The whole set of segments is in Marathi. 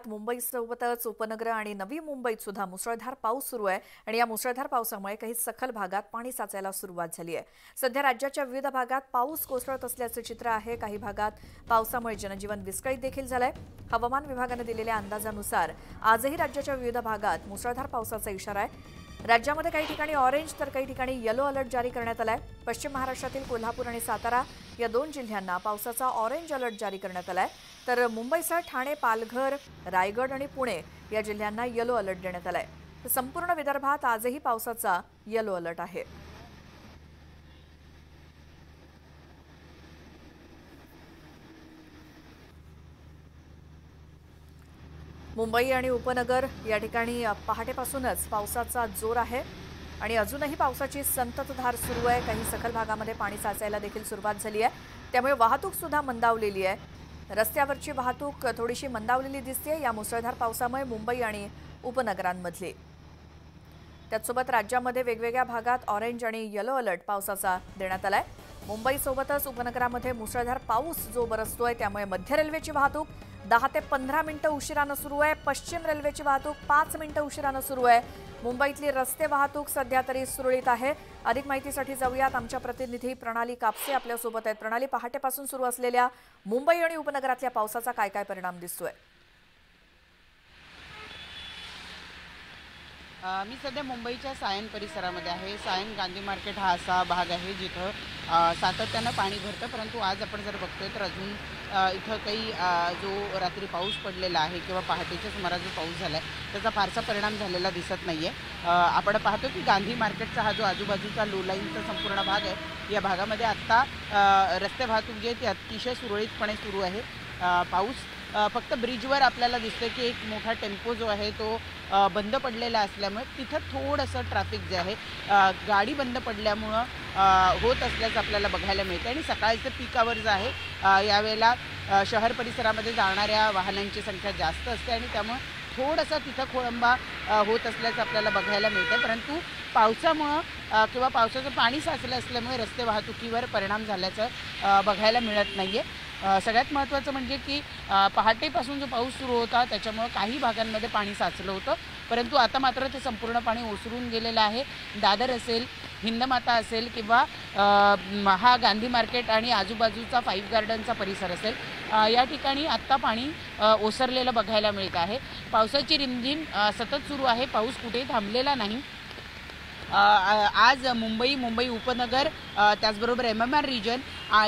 मुंबईसोबतच उपनगर आणि नवी मुंबईत सुद्धा मुसळधार पाऊस सुरू आहे आणि या मुसळधार पावसामुळे काही सखल भागात पाणी साचायला सुरुवात झाली आहे। सध्या राज्याच्या विविध भागात पाऊस कोसळत असल्याचे चित्र आहे। काही भागात पावसामुळे जनजीवन विस्कळीत देखील झालंय। हवामान विभागाने दिलेल्या अंदाजानुसार आजही राज्याच्या विविध भागात मुसळधार पावसाचा इशारा आहे। राज्यामध्ये काही ठिकाणी ऑरेंज तर काही ठिकाणी येलो अलर्ट जारी करण्यात आलाय। पश्चिम महाराष्ट्रातील कोल्हापूर आणि सातारा या दोन जिल्ह्यांना पावसाचा ऑरेंज अलर्ट जारी करण्यात आलाय, तर मुंबईसह ठाणे, पालघर, रायगड आणि पुणे या जिल्ह्यांना येलो अलर्ट देण्यात आलाय। तर संपूर्ण विदर्भात आजही पावसाचा येलो अलर्ट आहे। मुंबई आणि उपनगर या ठिकाणी पहाटेपासूनच पावसाचा जोर आहे आणि अजूनही पावसाची संततधार सुरू आहे। काही सखल भागामध्ये पाणी साचायला देखील सुरुवात झाली आहे, त्यामुळे वाहतूक सुद्धा मंदावलेली आहे। रस्त्यावरची वाहतूक थोडीशी मंदावलेली दिसते या मुसळधार पावसामुळे मुंबई आणि उपनगरांमध्ये। त्याचसोबत राज्यामध्ये वेगवेगळ्या भागात ऑरेंज आणि येलो अलर्ट पावसाचा देण्यात आलाय। मुंबईसोबतच उपनगरामध्ये मुसळधार पाऊस जो बरसतोय त्यामुळे मध्य रेल्वेची वाहतूक 10 ते 15 मिनिटं उशिराने सुरू आहे। पश्चिम रेल्वेची वाहतूक 5 मिनिटं उशिराने सुरू आहे। मुंबईतली रस्ते वाहतूक सध्या तरी सुरळीत आहे। अधिक माहितीसाठी जाऊयात आमच्या प्रतिनिधी प्रणाली कापसे आपल्या सोबत आहेत। प्रणाली, पहाटेपासून सुरू असलेल्या मुंबई आणि उपनगरातल्या पावसाचा काय काय परिणाम दिसतोय? मी सध्या मुंबईच्या सायन परिसरामध्ये आहे। सायन गांधी मार्केट हा असा भाग आहे जिथं सातत्यानं पाणी भरतं, परंतु आज आपण जर बघतोय तर अजून इथं काही जो रात्री पाऊस पडलेला आहे किंवा पहाटेच्या सुमारास जो पाऊस झाला आहे त्याचा फारसा परिणाम झालेला दिसत नाही आहे। आपण पाहतो की गांधी मार्केटचा हा जो आजूबाजूचा लो लाईनचा संपूर्ण भाग आहे या भागामध्ये आत्ता रस्ते वाहतूक जी आहे ती अतिशय सुरळीतपणे सुरू आहे। पाऊस फक्त ब्रिजवर आपल्याला दिसतं की एक मोठा टेम्पो जो आहे तो बंद पडलेला असल्यामुळे तिथं थोडंसं ट्रॅफिक जे आहे गाडी बंद पडल्यामुळं होत असल्याचं आपल्याला बघायला मिळतं आणि सकाळचं पीक आवर्स आहे यावेळेला शहर परिसरामध्ये जाणाऱ्या वाहनांची संख्या जास्त असते आणि त्यामुळे थोडासा तिथं खोळंबा होत असल्याचं आपल्याला बघायला मिळतं, परंतु पावसामुळं किंवा पावसाचं पाणी साचलं असल्यामुळे रस्ते वाहतुकीवर परिणाम झाल्याचं बघायला मिळत नाही आहे। सगळ्यात महत्त्वाचं म्हणजे की पहाटेपासून जो पाऊस सुरू होता त्याच्यामुळं काही भागांमध्ये पाणी साचलं होतं, परंतु आता मात्र ते संपूर्ण पाणी ओसरून गेलेलं आहे। दादर असेल, हिंदमाता असेल किंवा हा गांधी मार्केट आणि आजूबाजूचा 5 गार्डनचा परिसर असेल या ठिकाणी आत्ता पाणी ओसरलेलं बघायला मिळत आहे। पावसाची रिमझिम सतत सुरू आहे, पाऊस कुठेही थांबलेला नाही। आज मुंबई उपनगर त्याचबरोबर MMR रिजन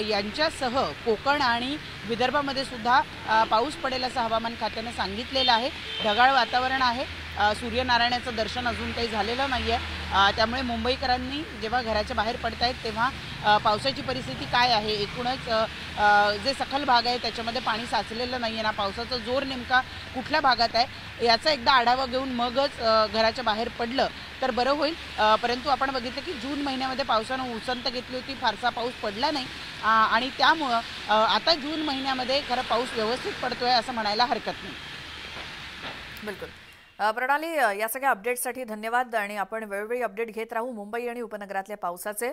यांच्यासह कोकण आणि विदर्भामध्ये सुद्धा पाऊस पडेल असं हवामान खात्याने सांगितलेलं आहे। ढगाळ वातावरण आहे, सूर्यनारायणाचं दर्शन अजून काही झालेलं नाही आहे, त्यामुळे मुंबईकरांनी जेव्हा घराच्या बाहेर पडतायत तेव्हा पावसाची परिस्थिती काय आहे, एकूणच जे सखल भाग आहे त्याच्यामध्ये पाणी साचलेलं नाही आहे ना, पावसाचा जोर नेमका कुठल्या भागात आहे याचा एकदा आढावा घेऊन मगच घराच्या बाहेर पडलं तर बरं होईल। परंतु आपण बघितलं की जून महिन्यामध्ये पावसानं उसंत घेतली होती, फारसा पाऊस पडला नाही आणि त्यामुळं आता जून महिन्यामध्ये खरं पाऊस व्यवस्थित पडतोय असं म्हणायला हरकत नाही। बिलकुल प्रणाली, या सगळ्या अपडेट्ससाठी धन्यवाद आणि आपण वेळोवेळी अपडेट घेत राहू मुंबई आणि उपनगरातल्या पावसाचे।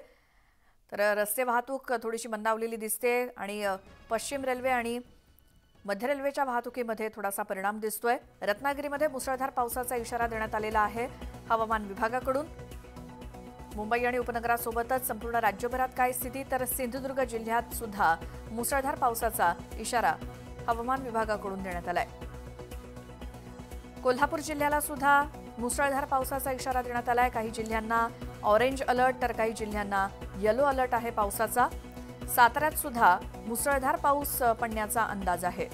तर रस्ते वाहतूक थोडीशी मंदावलेली दिसते आणि पश्चिम रेल्वे आणि मध्य रेल्वेच्या वाहतुकीमध्ये थोडासा परिणाम दिसतोय। रत्नागिरीमध्ये मुसळधार पावसाचा इशारा देण्यात आलेला आहे हवामान विभागाकडून। मुंबई आणि उपनगरासोबतच संपूर्ण राज्यभरात काय स्थिती, तर सिंधुदुर्ग जिल्ह्यात सुद्धा मुसळधार पावसाचा इशारा हवामान विभागाकडून देण्यात आलाय। कोल्हापूर जिल्ह्याला सुद्धा मुसळधार पावसाचा इशारा देण्यात आलाय। काही जिल्ह्यांना ऑरेंज अलर्ट तर काही जिल्ह्यांना येलो अलर्ट आहे पावसाचा। साताऱ्यात सुद्धा मुसळधार पाऊस पडण्याचा अंदाज आहे।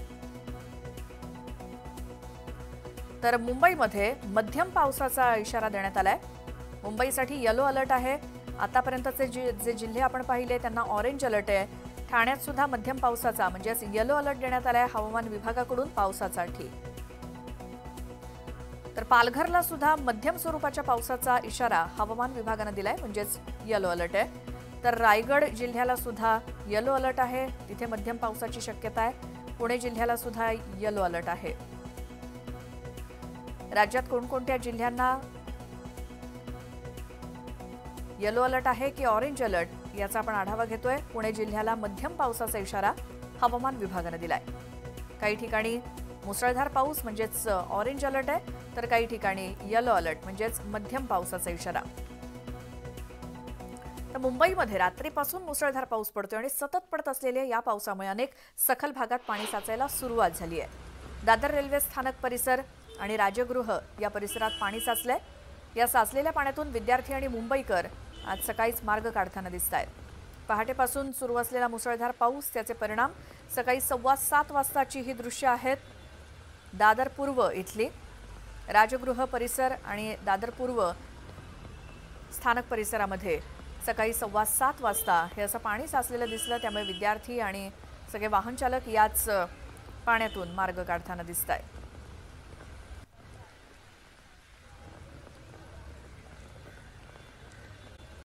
तर मुंबईमध्ये मध्यम पावसाचा इशारा देण्यात आलाय। मुंबईसाठी येलो अलर्ट आहे। आतापर्यंतचे जे जिल्हे आपण पाहिले त्यांना ऑरेंज अलर्ट आहे। ठाण्यात सुद्धा मध्यम पावसाचा म्हणजेच येलो अलर्ट देण्यात आलाय हवामान विभागाकडून पावसासाठी। तर पालघरला सुद्धा मध्यम स्वरूपाच्या पावसाचा इशारा हवामान विभागाने दिलाय म्हणजेच येलो अलर्ट आहे। तर रायगड जिल्ह्याला सुद्धा येलो अलर्ट आहे, तिथे मध्यम पावसाची शक्यता आहे। पुणे जिल्ह्याला सुद्धा येलो अलर्ट आहे। राज्यात कोणकोणत्या जिल्ह्यांना येलो अलर्ट आहे की ऑरेंज अलर्ट याचा आपण आढावा घेतोय। पुणे जिल्ह्याला मध्यम पावसाचा इशारा हवामान विभागाने दिलाय। काही ठिकाणी मुसळधार पाऊस म्हणजेच ऑरेंज अलर्ट आहे, तर काही ठिकाणी येलो अलर्ट म्हणजेच मध्यम पावसाचा इशारा. तर मुंबईमध्ये रात्रीपासून मुसळधार पाऊस पडतोय आणि सतत पडत असलेल्या या पावसामुळे अनेक सखल भागात पाणी साचायला सुरुवात झाली आहे. दादर रेल्वे स्थानक परिसर आणि राजगृह या परिसरात पाणी साचलंय. या साचलेल्या पाण्यातून विद्यार्थी आणि मुंबईकर आज सकाळीच मार्ग काढताना दिसत आहेत. पहाटेपासून सुरू असलेला मुसळधार पाऊस, त्याचे परिणाम सकाळी 7:15 वाजताची ही दृश्य आहेत. दादर पूर्व इथली राजगृह परिसर आणि दादर पूर्व स्थानक परिसरामध्ये सकाळी 7:15 वाजता हे असं पाणी साचलेलं दिसलं. त्यामुळे विद्यार्थी आणि सगळे वाहन चालक याच पाण्यातून मार्ग काढताना दिसत आहेत.